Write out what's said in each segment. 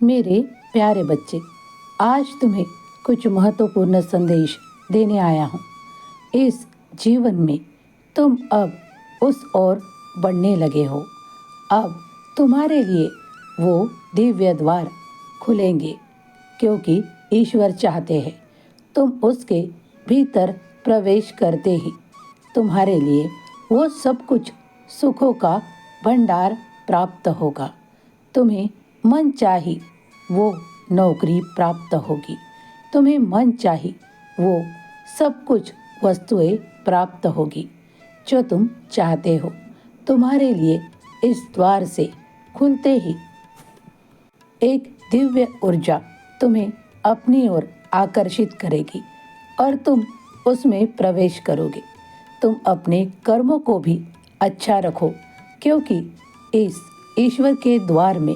मेरे प्यारे बच्चे, आज तुम्हें कुछ महत्वपूर्ण संदेश देने आया हूँ। इस जीवन में तुम अब उस ओर बढ़ने लगे हो। अब तुम्हारे लिए वो दिव्य द्वार खुलेंगे, क्योंकि ईश्वर चाहते हैं तुम उसके भीतर प्रवेश करते ही तुम्हारे लिए वो सब कुछ सुखों का भंडार प्राप्त होगा। तुम्हें मन चाही वो नौकरी प्राप्त होगी। तुम्हें मन चाही वो सब कुछ वस्तुएं प्राप्त होगी जो तुम चाहते हो। तुम्हारे लिए इस द्वार से खुलते ही एक दिव्य ऊर्जा तुम्हें अपनी ओर आकर्षित करेगी और तुम उसमें प्रवेश करोगे। तुम अपने कर्मों को भी अच्छा रखो, क्योंकि इस ईश्वर के द्वार में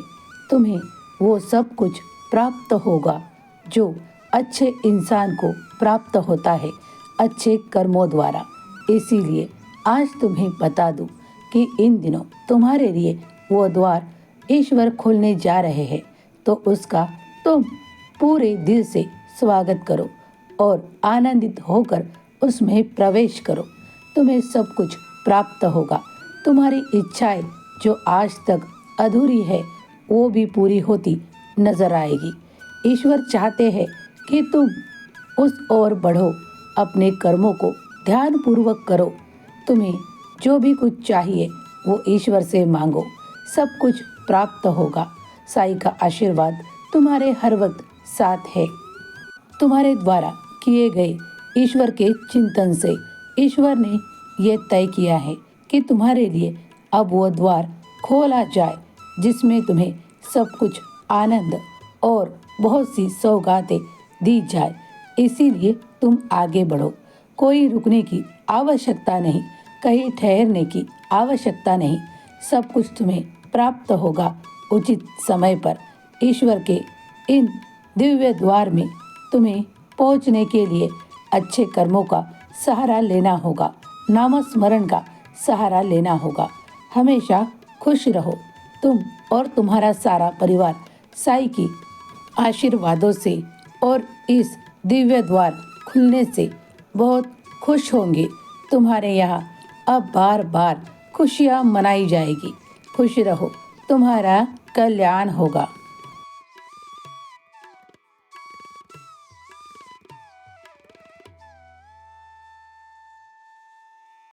तुम्हें वो सब कुछ प्राप्त होगा जो अच्छे इंसान को प्राप्त होता है अच्छे कर्मों द्वारा। इसीलिए आज तुम्हें बता दूं कि इन दिनों तुम्हारे लिए वो द्वार ईश्वर खोलने जा रहे हैं, तो उसका तुम पूरे दिल से स्वागत करो और आनंदित होकर उसमें प्रवेश करो। तुम्हें सब कुछ प्राप्त होगा। तुम्हारी इच्छाएं जो आज तक अधूरी है वो भी पूरी होती नजर आएगी। ईश्वर चाहते हैं कि तुम उस ओर बढ़ो, अपने कर्मों को ध्यानपूर्वक करो। तुम्हें जो भी कुछ चाहिए वो ईश्वर से मांगो, सब कुछ प्राप्त होगा। साईं का आशीर्वाद तुम्हारे हर वक्त साथ है। तुम्हारे द्वारा किए गए ईश्वर के चिंतन से ईश्वर ने ये तय किया है कि तुम्हारे लिए अब वो द्वार खोला जाए जिसमें तुम्हें सब कुछ आनंद और बहुत सी सौगातें दी जाए। इसीलिए तुम आगे बढ़ो। कोई रुकने की आवश्यकता नहीं, कहीं ठहरने की आवश्यकता नहीं। सब कुछ तुम्हें प्राप्त होगा उचित समय पर। ईश्वर के इन दिव्य द्वार में तुम्हें पहुंचने के लिए अच्छे कर्मों का सहारा लेना होगा, नामस्मरण का सहारा लेना होगा। हमेशा खुश रहो। तुम और तुम्हारा सारा परिवार साईं की आशीर्वादों से और इस दिव्य द्वार खुलने से बहुत खुश होंगे। तुम्हारे यहाँ अब बार बार खुशियाँ मनाई जाएगी। खुश रहो, तुम्हारा कल्याण होगा।